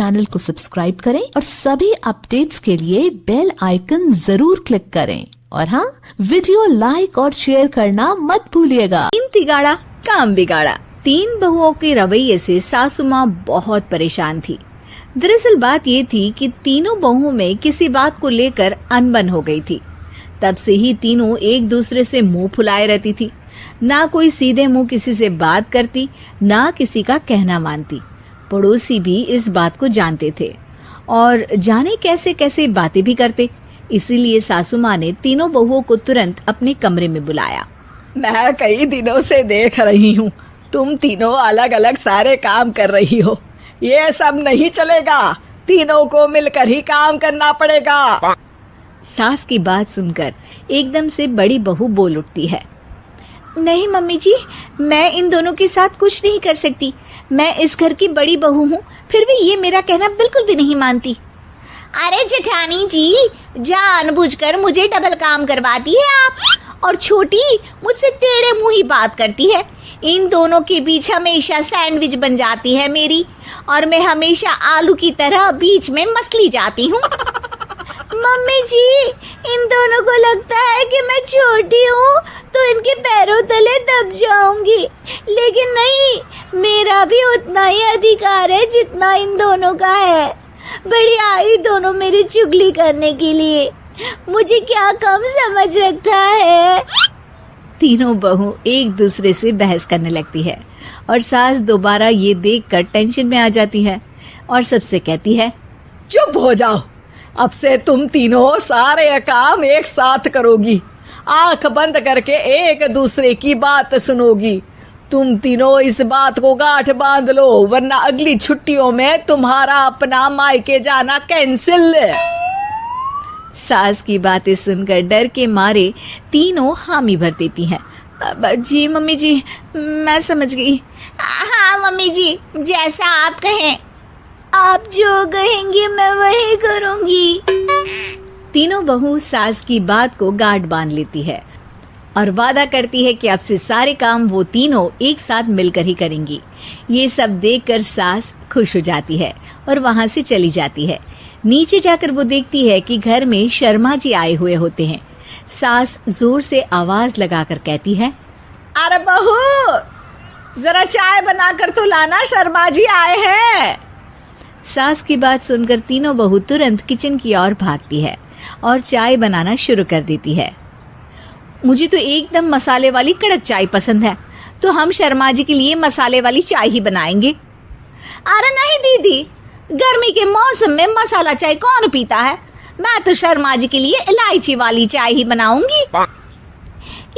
Channel को subscribe करें और सभी अपडेट्स के लिए बेल आइकन जरूर क्लिक करें। और हाँ, वीडियो लाइक और शेयर करना मत भूलिएगा। तीन तिगाड़ा काम बिगाड़ा। तीन बहुओं के रवैये से सासू माँ बहुत परेशान थी। दरअसल बात ये थी कि तीनों बहुओं में किसी बात को लेकर अनबन हो गई थी। तब से ही तीनों एक दूसरे से मुंह फुलाए रहती थी। ना कोई सीधे मुंह किसी से बात करती, ना किसी का कहना मानती। पड़ोसी भी इस बात को जानते थे और जाने कैसे कैसे बातें भी करते। इसीलिए सासू माँ ने तीनों बहुओं को तुरंत अपने कमरे में बुलाया। मैं कई दिनों से देख रही हूँ, तुम तीनों अलग अलग सारे काम कर रही हो। ये सब नहीं चलेगा, तीनों को मिलकर ही काम करना पड़ेगा। सास की बात सुनकर एकदम से बड़ी बहू बोल उठती है। नहीं मम्मी जी, मैं इन दोनों के साथ कुछ नहीं कर सकती। मैं इस घर की बड़ी बहू हूँ, फिर भी ये मेरा कहना बिल्कुल भी नहीं मानती। अरे जेठानी जी, जानबूझकर मुझे डबल काम करवाती है आप। और छोटी मुझसे टेढ़े मुंह ही बात करती है। इन दोनों के बीच हमेशा सैंडविच बन जाती है मेरी, और मैं हमेशा आलू की तरह बीच में मसली जाती हूँ। मम्मी जी, इन दोनों को लगता है कि मैं छोटी हूँ तो इनके पैरों तले दब जाऊंगी, लेकिन नहीं, मेरा भी उतना ही अधिकार है जितना इन दोनों का है। बड़ी आई दोनों मेरी चुगली करने के लिए, मुझे क्या कम समझ रखा है। तीनों बहू एक दूसरे से बहस करने लगती है और सास दोबारा ये देखकर टेंशन में आ जाती है और सबसे कहती है, चुप हो जाओ, अब से तुम तीनों सारे काम एक साथ करोगी। आंख बंद करके एक दूसरे की बात सुनोगी। तुम तीनों इस बात को गांठ बांध लो, वरना अगली छुट्टियों में तुम्हारा अपना मायके जाना कैंसिल। सास की बातें सुनकर डर के मारे तीनों हामी भर देती हैं। जी मम्मी जी, मैं समझ गई। हाँ मम्मी जी, जैसा आप कहें। आप जो कहेंगी मैं वही करूंगी। तीनों बहू सास की बात को गांठ बांध लेती है और वादा करती है कि अब से सारे काम वो तीनों एक साथ मिलकर ही करेंगी। ये सब देखकर सास खुश हो जाती है और वहाँ से चली जाती है। नीचे जाकर वो देखती है कि घर में शर्मा जी आए हुए होते हैं। सास जोर से आवाज लगाकर कहती है, अरे बहू, जरा चाय बनाकर तो लाना, शर्मा जी आए हैं। सास की बात सुनकर तीनों बहू तुरंत किचन की ओर भागती है और चाय बनाना शुरू कर देती है। मुझे तो एकदम मसाले वाली कड़क चाय पसंद है, तो हम शर्मा जी के लिए मसाले वाली चाय ही बनाएंगे। अरे नहीं दीदी, गर्मी के मौसम में मसाला चाय कौन पीता है? मैं तो शर्मा जी के लिए इलायची वाली चाय ही बनाऊंगी।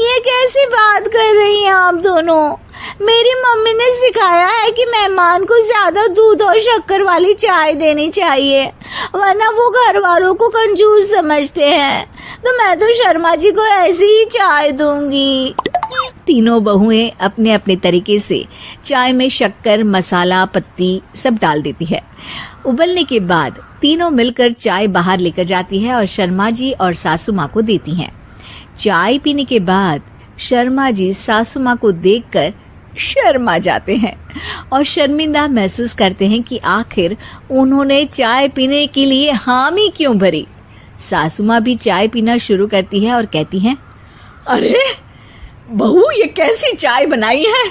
ये कैसी बात कर रही हैं आप दोनों? मेरी मम्मी ने सिखाया है कि मेहमान को ज्यादा दूध और शक्कर वाली चाय देनी चाहिए, वरना वो घर वालों को कंजूस समझते हैं। तो मैं तो शर्मा जी को ऐसी ही चाय दूंगी। तीनों बहुएं अपने अपने तरीके से चाय में शक्कर, मसाला, पत्ती सब डाल देती है। उबलने के बाद तीनों मिलकर चाय बाहर लेकर जाती है और शर्मा जी और सासू माँ को देती हैं। चाय पीने के बाद शर्मा जी सासू माँ को देखकर शर्मा जाते हैं और शर्मिंदा महसूस करते हैं कि आखिर उन्होंने चाय पीने के लिए हामी क्यों भरी। सासू माँ भी चाय पीना शुरू करती है और कहती हैं, अरे बहू, ये कैसी चाय बनाई है?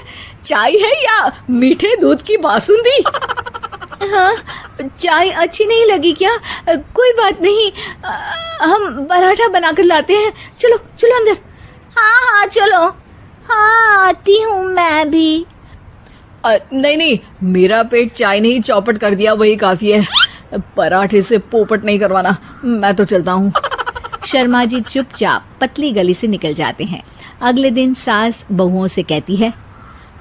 चाय है या मीठे दूध की बासुंदी? हाँ, चाय अच्छी नहीं लगी क्या? कोई बात नहीं, हम पराठा बनाकर लाते हैं। चलो चलो अंदर। हाँ हाँ चलो। हाँ आती हूँ मैं भी। नहीं नहीं, मेरा पेट चाय ने ही चौपट कर दिया, वही काफी है। पराठे से पोपट नहीं करवाना, मैं तो चलता हूँ। शर्मा जी चुपचाप पतली गली से निकल जाते हैं। अगले दिन सास बहुओं से कहती है,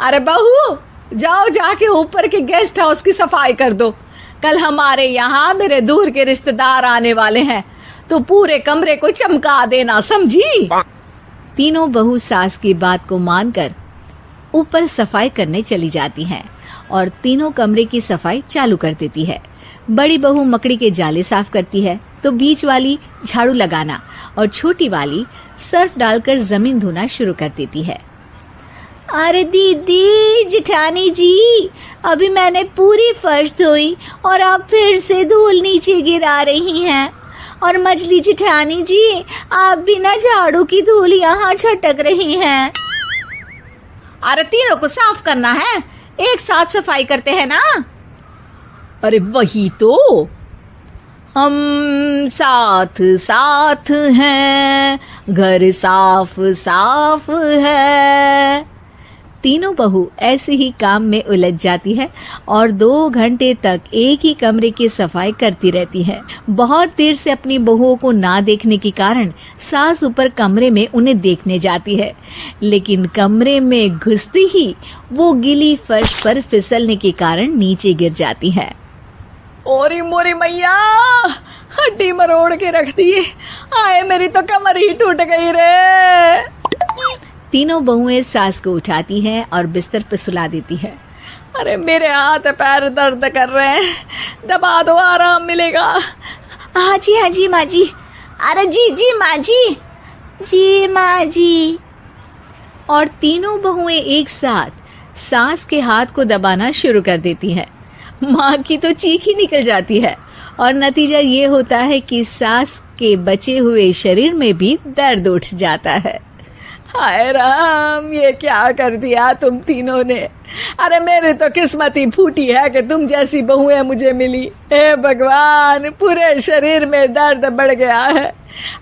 अरे बहू, जाओ जाके ऊपर के गेस्ट हाउस की सफाई कर दो। कल हमारे यहाँ मेरे दूर के रिश्तेदार आने वाले हैं, तो पूरे कमरे को चमका देना, समझी? तीनों बहू सास की बात को मानकर ऊपर सफाई करने चली जाती हैं और तीनों कमरे की सफाई चालू कर देती है। बड़ी बहू मकड़ी के जाले साफ करती है, तो बीच वाली झाड़ू लगाना और छोटी वाली सर्फ डालकर जमीन धोना शुरू कर देती है। अरे दीदी जेठानी जी, अभी मैंने पूरी फर्श धोई और अब फिर से धूल नीचे गिरा रही हैं। और मछली जेठानी जी, आप बिना झाड़ू की धूल यहाँ छटक रही हैं। अरे तीनों को साफ करना है, एक साथ सफाई करते हैं ना। अरे वही तो, हम साथ साथ हैं, घर साफ साफ है। तीनों बहू ऐसे ही काम में उलझ जाती है और 2 घंटे तक एक ही कमरे की सफाई करती रहती है। बहुत देर से अपनी बहुओं को ना देखने के कारण सास ऊपर कमरे में उन्हें देखने जाती है, लेकिन कमरे में घुसती ही वो गीली फर्श पर फिसलने के कारण नीचे गिर जाती है। ओरी मोरी मैया, हड्डी मरोड़ के रख दी। आए मेरी तो कमर ही टूट गई रे। तीनों बहुएं सास को उठाती हैं और बिस्तर पर सुला देती है। अरे मेरे हाथ पैर दर्द कर रहे हैं, दबा दो, आराम मिलेगा। हाँ जी माँ जी। अरे जी माँ जी, जी माँ जी। और तीनों बहुएं एक साथ सास के हाथ को दबाना शुरू कर देती हैं। माँ की तो चीख ही निकल जाती है और नतीजा ये होता है कि सास के बचे हुए शरीर में भी दर्द उठ जाता है। हाय राम, ये क्या कर दिया तुम तीनों ने। अरे मेरी तो किस्मत ही फूटी है कि तुम जैसी बहुएं मुझे मिली। हे भगवान, पूरे शरीर में दर्द बढ़ गया है।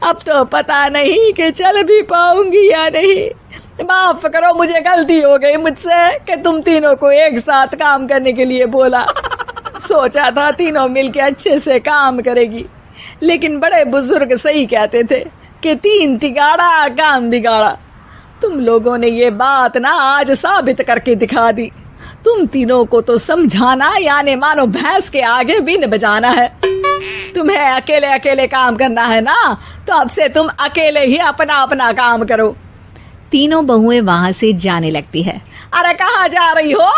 अब तो पता नहीं कि चल भी पाऊंगी या नहीं। माफ करो, मुझे गलती हो गई मुझसे कि तुम तीनों को एक साथ काम करने के लिए बोला। सोचा था तीनों मिलके अच्छे से काम करेगी, लेकिन बड़े बुजुर्ग सही कहते थे कि 3 तिगाड़ा काम बिगाड़ा। तुम लोगों ने ये बात ना आज साबित करके दिखा दी। तुम तीनों को तो समझाना यानी मानो भैंस के आगे बीन बजाना है। तुम्हें अकेले अकेले काम करना है ना, तो अब से तुम अकेले ही अपना अपना काम करो। तीनों बहुएं वहां से जाने लगती है। अरे कहाँ जा रही हो?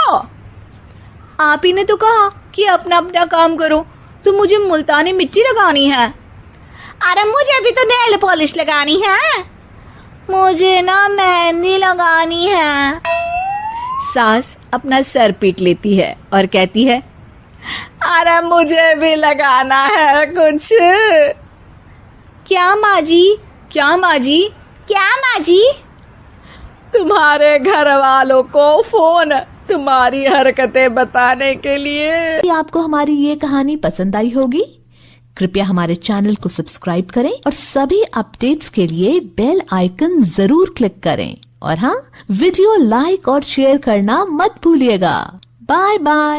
आप ही ने तो कहा कि अपना अपना काम करो, तो मुझे मुल्तानी मिट्टी लगानी है। अरे मुझे भी तो नेल पॉलिश लगानी है। मुझे ना मेहंदी लगानी है। सास अपना सर पीट लेती है और कहती है, अरे मुझे भी लगाना है कुछ। क्या माँ जी? क्या माँ जी? क्या माँ जी? तुम्हारे घर वालों को फोन तुम्हारी हरकतें बताने के लिए। यदि आपको हमारी ये कहानी पसंद आई होगी, कृपया हमारे चैनल को सब्सक्राइब करें और सभी अपडेट्स के लिए बेल आइकन जरूर क्लिक करें। और हाँ, वीडियो लाइक और शेयर करना मत भूलिएगा। Bye bye.